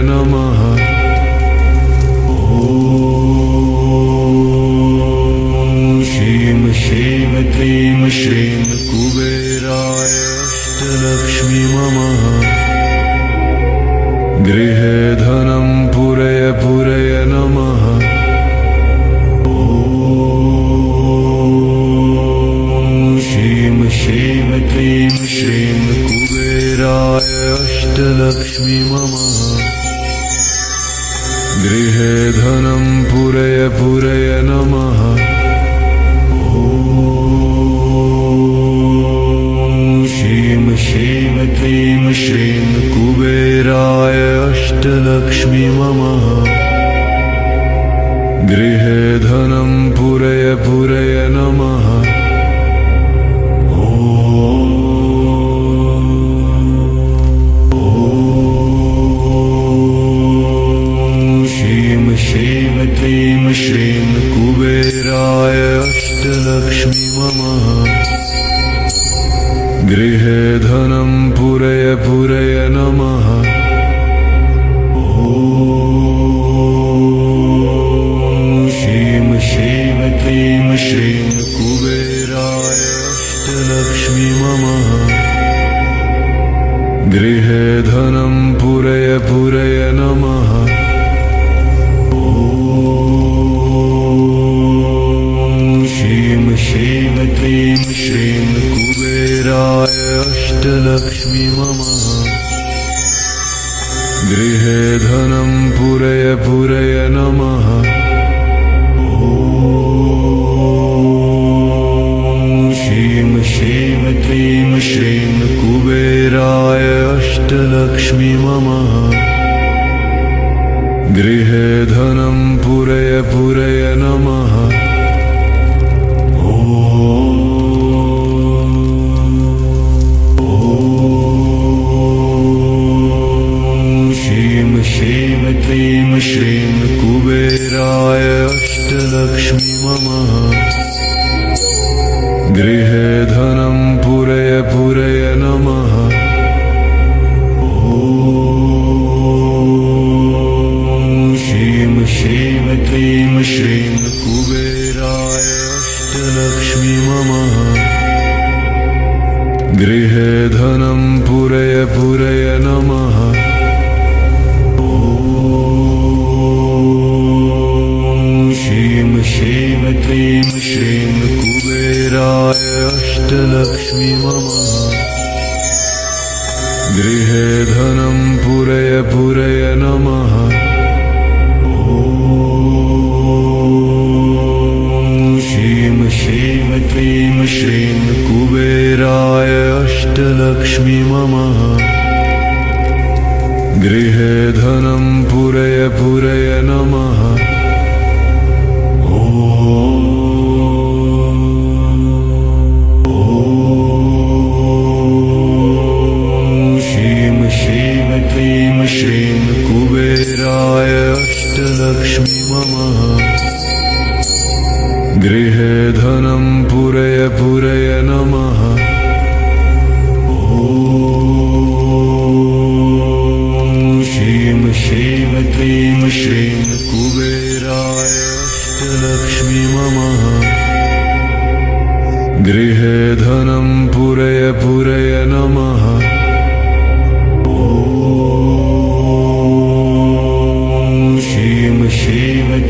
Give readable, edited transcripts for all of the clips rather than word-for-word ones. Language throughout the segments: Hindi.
नमः। ॐ श्रीं क्लीं श्रीं कुबेराय अष्टलक्ष्मी नमः। गृहे धनं पूरय पूरय नमः। ॐ श्रीं क्लीं श्रीं कुबेराय अष्टलक्ष्मी नमः। गृहे धनं पूरय पूरय नमः। ॐ श्रीं क्लीं श्रीं कुबेराय अष्टलक्ष्मी नमः। गृहे धनं पूरय पूरय नमः। ॐ क्लीं श्रीं कुबेराय अष्टलक्ष्मी नमः। गृहे धनं पूरय पूरय नमः। ॐ श्रीं क्लीं श्रीं कुबेराय अष्टलक्ष्मी नमः। गृहे धनं पूरय पूरय नमः। ॐ श्रीं क्लीं श्रीं कुबेराय अष्टलक्ष्मी नमः। गृहे धनं पूरय पूरय नमः। ॐ श्रीं क्लीं श्रीं कुबेराय अष्टलक्ष्मी नमः। गृहे धनं पूरय पूरय नमः। ॐ क्लीं श्रीं कुबेराय अष्टलक्ष्मी नमः। गृहे धनं पूरय पूरय नमः। ॐ श्रीं क्लीं श्रीं कुबेराय अष्टलक्ष्मी नमः। गृहे धनं पूरय पूरय नमः। ॐ श्रीं क्लीं श्रीं कुबेराय अष्टलक्ष्मी नमः। गृहे धनं पूरय पूरय नमः। ॐ श्रीं क्लीं श्रीं कुबेराय अष्टलक्ष्मी नमः। गृहे धनं पूरय पूरय नमः। ॐ श्रीं क्लीं श्रीं कुबेराय अष्टलक्ष्मी नमः। गृहे धनं पूरय पूरय नमः। ॐ श्रीं क्लीं श्रीं कुबेराय अष्टलक्ष्मी नमः। गृहे धनं पूरय पूरय नमः। ॐ श्रीं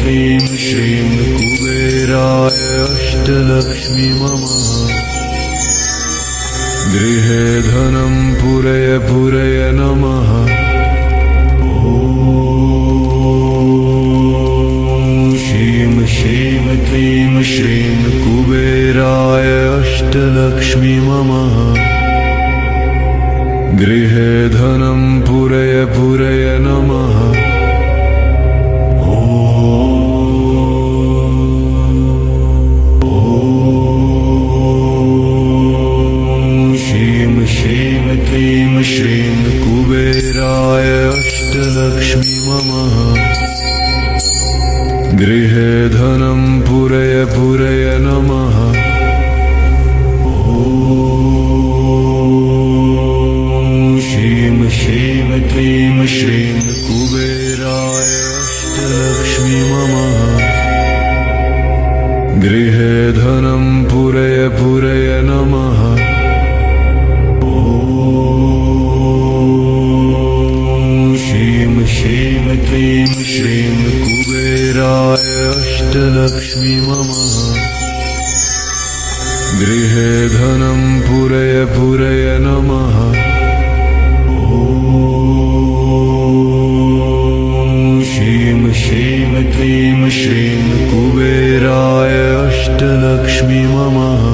क्लीं श्रीं कुबेराय अष्टलक्ष्मी नमः। गृहे धनं पूरय पूरय नमः। ॐ श्रीं क्लीं श्रीं कुबेराय अष्टलक्ष्मी नमः। गृहे धनं पूरय पूरय नमः। ॐ श्रीं क्लीं श्रीं कुबेराय अष्टलक्ष्मी नमः। गृहे धनं पूरय पूरय नमः। ॐ ह्रीं श्रीं क्लीं श्रीं कुबेराय अष्टलक्ष्मी नमः। गृहे धनं पूरय पूरय नमः। ह्रीं श्रीं क्लीं श्रीं कुबेराय अष्टलक्ष्मी नमः। गृहे धनं पूरय पूरय नमः। ह्रीं श्रीं क्लीं श्रीं कुबेराय अष्टलक्ष्मी नमः।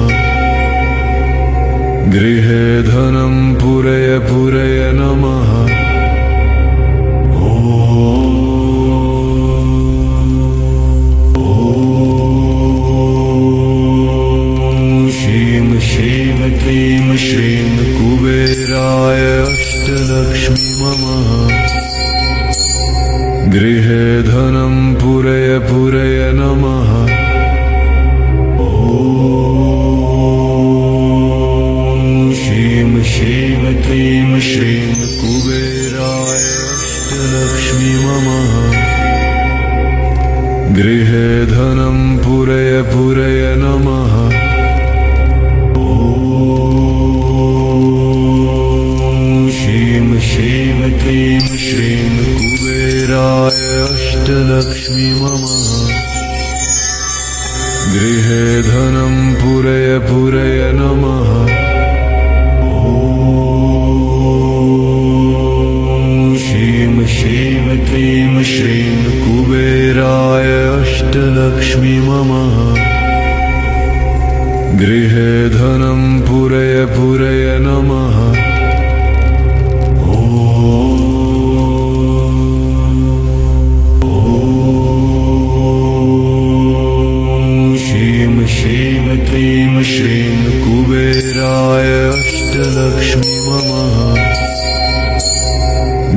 गृहे धनं पूरय पूरय नमः। क्लीं श्रीं कुबेराय अष्टलक्ष्मी नमः। गृहे धनं पूरय पूरय नमः। ह्रीं श्रीं क्लीं श्रीं कुबेराय अष्टलक्ष्मी नमः। गृहे धनं पूरय पूरय नमः। ह्रीं श्रीं क्लीं श्रीं कुबेराय अष्टलक्ष्मी नमः। गृहे धनं पूरय पूरय नमः। ह्रीं श्रीं क्लीं श्रीं कुबेराय अष्टलक्ष्मी नमः। गृहे धनं पूरय पूरय नमः। ह्रीं श्रीं क्लीं श्रीं कुबेराय अष्टलक्ष्मी नमः।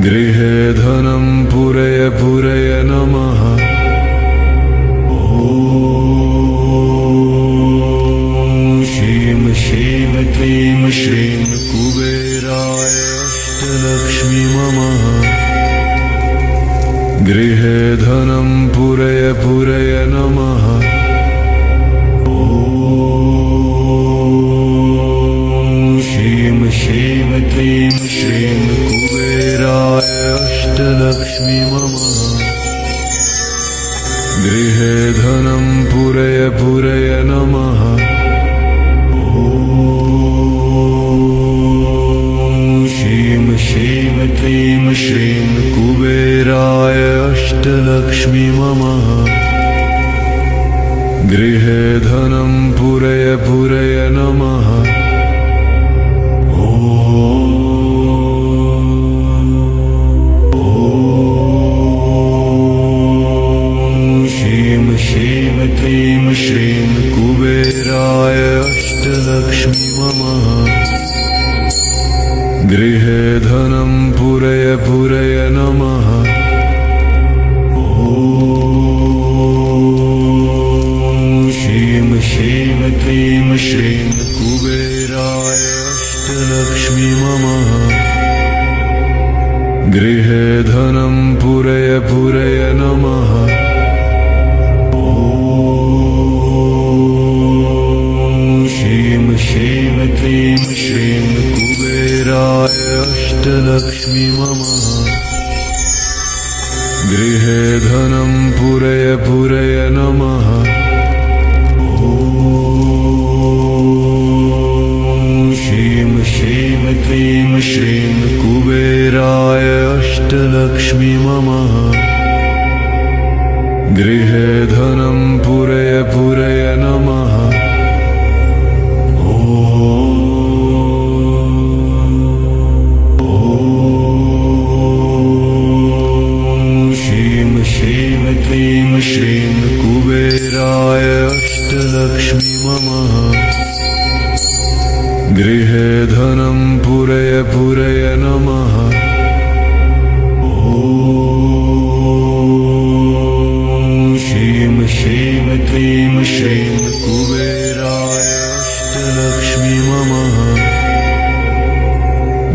गृहे धनं पूरय पूरय नमः। ह्रीं श्रीं क्लीं श्रीं कुबेराय अष्टलक्ष्मी नमः। गृहे धनं पूरय पूरय नमः। ह्रीं श्रीं क्लीं श्रीं कुबेराय अष्टलक्ष्मी नमः। गृहे धनं पूरय पूरय नमः। ह्रीं श्रीं क्लीं श्रीं कुबेराय अष्टलक्ष्मी नमः। गृहे धनं पूरय पूरय नमः। ह्रीं श्रीं क्लीं श्रीं कुबेराय अष्टलक्ष्मी नमः। गृहे धनं पूरय पूरय नमः। ह्रीं श्रीं क्लीं श्रीं कुबेराय अष्टलक्ष्मी नमः। गृहे धनं पूरय पूरय नमः। ह्रीं श्रीं क्लीं श्रीं कुबेराय अष्टलक्ष्मी नमः। गृहे धनं पूरय पूरय नमः। ह्रीं श्रीं क्लीं श्रीं कुबेराय अष्टलक्ष्मी नमः। गृहे धनं पूरय पूरय नमः। ह्रीं श्रीं क्लीं श्रीं कुबेराय अष्टलक्ष्मी नमः। गृहे धनं पूरय पूरय नमः। ह्रीं श्रीं क्लीं श्रीं कुबेराय अष्टलक्ष्मी नमः।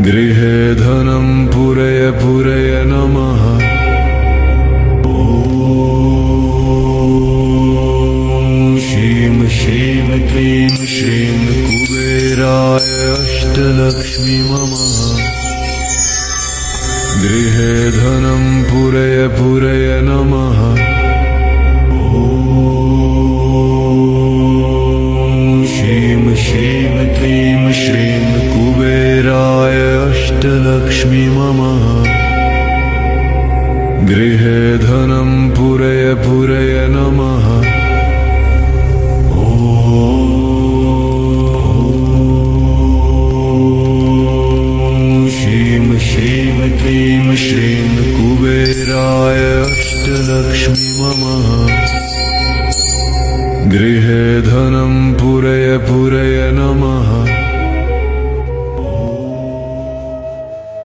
गृहे धनं पूरय पूरय नमः श्रीं श्रीं क्लीं श्रीं कुबेराय अष्टलक्ष्मी मम गृहे धनं पूरय पूरय नमः श्रीं श्रीं क्लीं श्रीं कुबेराय अष्टलक्ष्मी मम गृहे धनं पूरय पूरय नमः